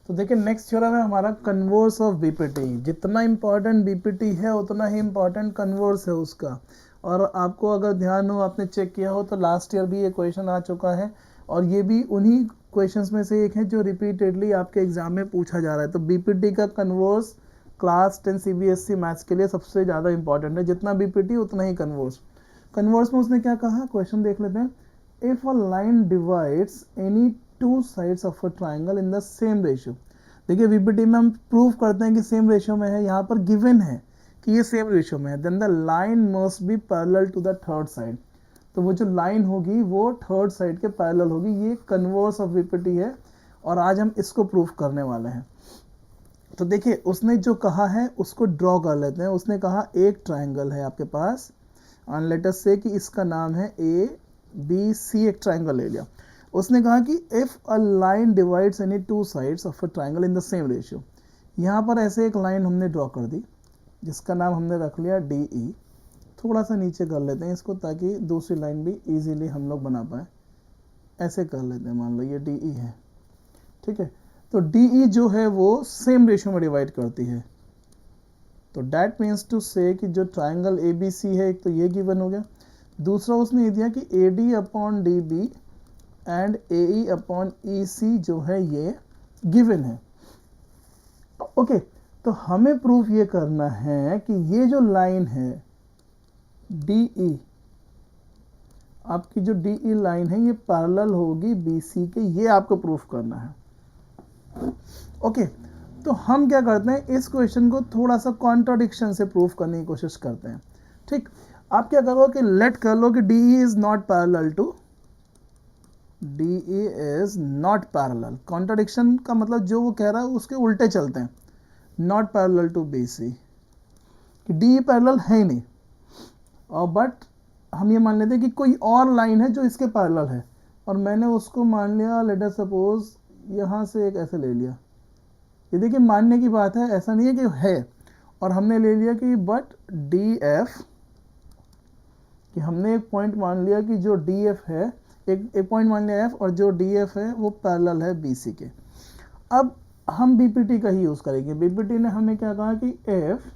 तो देखिए next theorem है हमारा कन्वर्स ऑफ बीपीटी। जितना इंपॉर्टेंट बीपीटी है उतना ही इंपॉर्टेंट कन्वर्स है उसका। और आपको अगर ध्यान हो, आपने चेक किया हो, तो लास्ट ईयर भी ये क्वेश्चन आ चुका है और ये भी उन्हीं क्वेश्चंस में से एक है जो रिपीटेडली आपके एग्जाम में पूछा जा रहा है। तो बीपीटी का कन्वर्स क्लास 10 सीबीएसई मैथ्स के लिए सबसे ज़्यादा इंपॉर्टेंट है। जितना बीपीटी उतना ही कन्वर्स। कन्वर्स में उसने क्या कहा, क्वेश्चन देख लेते हैं। If a line divides any two sides of a triangle in the same ratio. देखिए बीपीटी में हम प्रूव करते हैं कि सेम रेशियो में है, यहाँ पर गिवन है कि ये सेम रेशियो में है, then the line must be parallel to the third side. तो वो जो लाइन होगी वो थर्ड साइड के पैरेलल होगी। ये कन्वर्स ऑफ बीपीटी है और आज हम इसको प्रूव करने वाले हैं। तो देखिए उसने जो कहा है उसको ड्रॉ कर लेते हैं। उसने कहा एक ट्राइंगल है आपके पास, और लेट अस से कि इसका नाम है ए बी सी। एक ट्राइंगल ले लिया। उसने कहा कि if a line divides any two sides of a triangle in the same ratio. यहाँ पर ऐसे एक लाइन हमने ड्रॉ कर दी जिसका नाम हमने रख लिया डी ई। थोड़ा सा नीचे कर लेते हैं इसको ताकि दूसरी लाइन भी इजीली हम लोग बना पाए। ऐसे कर लेते हैं, मान लो ये डी ई है, ठीक है। तो डी ई जो है वो सेम रेशियो में डिवाइड करती है। तो डैट मीन्स टू से कि जो ट्राइंगल ए बी सी है, एक तो ये गिवन हो गया, दूसरा उसने ये दिया कि A D upon D B and A E upon E C जो है ये गिवन है। ओके, तो हमें प्रूफ ये करना है कि ये जो लाइन है डी ई, आपकी जो डी ई लाइन है ये पैरेलल होगी बी सी के। ये आपको प्रूफ करना है। ओके, तो हम क्या करते हैं, इस क्वेश्चन को थोड़ा सा कॉन्ट्राडिक्शन से प्रूफ करने की कोशिश करते हैं। ठीक, आप क्या करो कि लेट कर लो कि D E is not parallel to, D E is not parallel. Contradiction का मतलब जो वो कह रहा है उसके उल्टे चलते हैं। Not parallel to B C, कि डी ई पैरेलल है ही नहीं, और बट हम ये मान लेते हैं कि कोई और लाइन है जो इसके पैरेलल है, और मैंने उसको मान लिया, लेट अस सपोज यहाँ से एक ऐसे ले लिया। ये देखिए मानने की बात है, ऐसा नहीं है कि है। और हमने ले लिया कि बट डी एफ, कि हमने एक पॉइंट मान लिया कि जो डी एफ है, एक पॉइंट मान लिया एफ, और जो डी एफ है वो पैरेलल है बी सी के। अब हम बीपीटी का ही यूज़ करेंगे। बीपीटी ने हमें क्या कहा कि F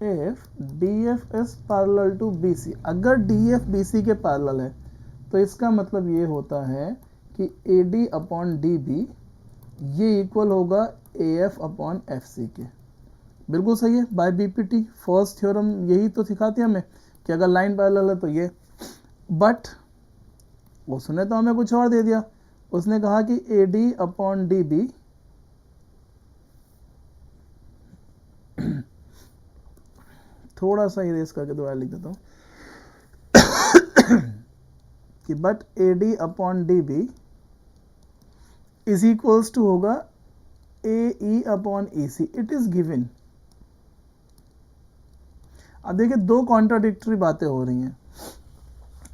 D F is parallel to B C. अगर डी एफ बी सी के पैरेलल है तो इसका मतलब ये होता है कि A D upon D B ये इक्वल होगा A F upon F C के। बिल्कुल सही है, बाय बीपीटी फर्स्ट थ्योरम यही तो सिखाती है हमें कि अगर लाइन पैरेलल है तो ये। बट उसने तो हमें कुछ और दे दिया। उसने कहा कि A D upon D B थोड़ा सा इरेज करके दोबारा लिख देता हूँ कि but A D upon D B is equals to होगा A E upon E C. It is given. अब देखिए दो कॉन्ट्राडिक्टरी बातें हो रही हैं।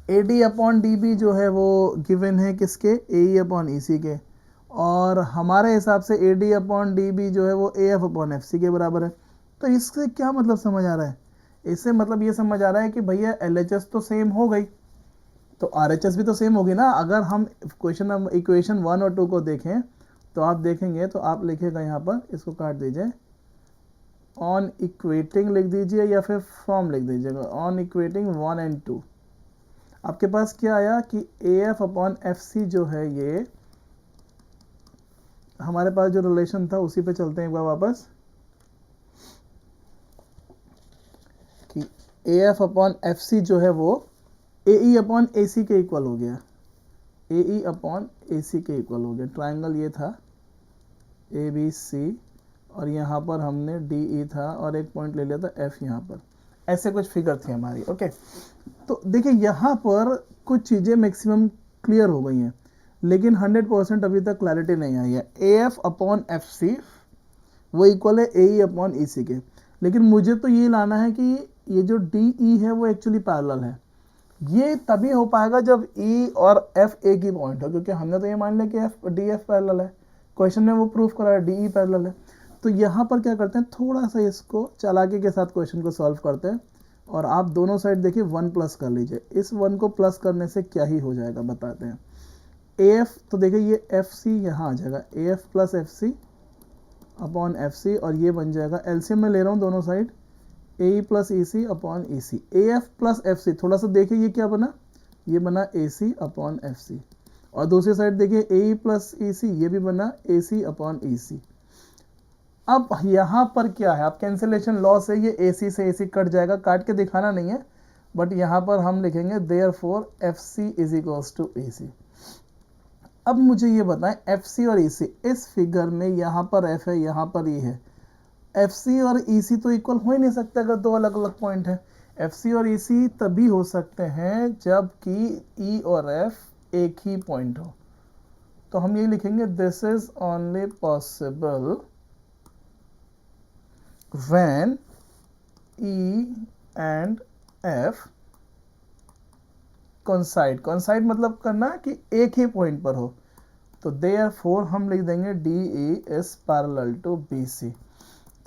A D upon D B जो है वो गिवन है किसके, ए ई अपॉन ई सी के, और हमारे हिसाब से A D upon D B जो है वो A F upon F C के बराबर है। तो इससे क्या मतलब समझ आ रहा है, इससे मतलब ये समझ आ रहा है कि भैया एल एच एस तो सेम हो गई तो आर एच एस भी तो सेम होगी ना। अगर हम क्वेश्चन इक्वेशन 1 और 2 को देखें तो आप देखेंगे, तो आप लिखेगा यहाँ पर, इसको काट दीजिए, ऑन इक्वेटिंग लिख दीजिए या फिर फ्रॉम लिख दीजिएगा, ऑन इक्वेटिंग 1 एंड 2। आपके पास क्या आया कि A F upon F C जो है ये, हमारे पास जो रिलेशन था उसी पे चलते हैं एक बार वापस, कि A F upon F C जो है वो ए ई अपॉन ए सी के इक्वल हो गया। ए ई अपॉन ए सी के इक्वल हो गया। ट्राइंगल ये था ए बी सी, और यहाँ पर हमने डी ई था और एक पॉइंट ले लिया था एफ यहाँ पर। ऐसे कुछ फिगर थी हमारी। ओके, तो देखिए यहाँ पर कुछ चीज़ें मैक्सिमम क्लियर हो गई हैं, लेकिन 100% अभी तक क्लैरिटी नहीं आई है। A F upon F C वो इक्वल है ए ई अपॉन ई सी के, लेकिन मुझे तो ये लाना है कि ये जो डी ई है वो एक्चुअली पैरेलल है। ये तभी हो पाएगा जब ई और एफ एक ही पॉइंट हो, क्योंकि हमने तो ये मान लिया कि एफ डी एफ पैरेलल है। क्वेश्चन में वो प्रूफ करा है डी ई पैरेलल है। तो यहाँ पर क्या करते हैं, थोड़ा सा इसको चालाकी के साथ क्वेश्चन को सॉल्व करते हैं, और आप दोनों साइड देखिए 1 प्लस कर लीजिए। इस 1 को प्लस करने से क्या ही हो जाएगा बताते हैं। ए एफ, तो देखिए ये एफ सी यहाँ आ जाएगा, A F plus F C upon F C, और ये बन जाएगा एलसीएम में ले रहा हूँ दोनों side, A E plus E C upon E C, A F plus F C. थोड़ा सा देखिए ये क्या बना, ये बना ए सी अपॉन एफ सी, और दूसरी साइड देखिए ए ई प्लस ई सी, ये भी बना ए सी अपॉन ई सी। अब यहाँ पर क्या है, अब कैंसिलेशन लॉस है, ये ए सी से ए सी कट जाएगा, काट के दिखाना नहीं है, बट यहाँ पर हम लिखेंगे therefore F C is equals to A C. अब मुझे ये बताएं एफ सी और ई सी, इस फिगर में यहाँ पर एफ है, यहाँ पर ई है, एफ सी और ई सी तो इक्वल हो ही नहीं सकता अगर दो अलग अलग पॉइंट है। एफ सी और ई सी तभी हो सकते हैं जबकि ई और एफ एक ही पॉइंट हो। तो हम ये लिखेंगे this is only possible when E and F coincide. Coincide मतलब करना कि एक ही पॉइंट पर हो। तो देयरफॉर हम लिख देंगे D E is parallel to B C.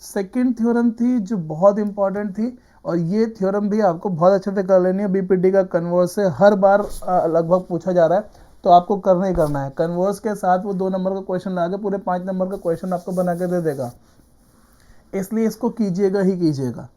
Second theorem थी जो बहुत इंपॉर्टेंट थी, और ये थ्योरम भी आपको बहुत अच्छे से कर लेनी है। बीपीटी का कन्वर्स से हर बार लगभग पूछा जा रहा है, तो आपको करना ही करना है। कन्वर्स के साथ वो 2 नंबर का क्वेश्चन ला के पूरे 5 नंबर का क्वेश्चन आपको बना के दे देगा, इसलिए इसको कीजिएगा ही कीजिएगा।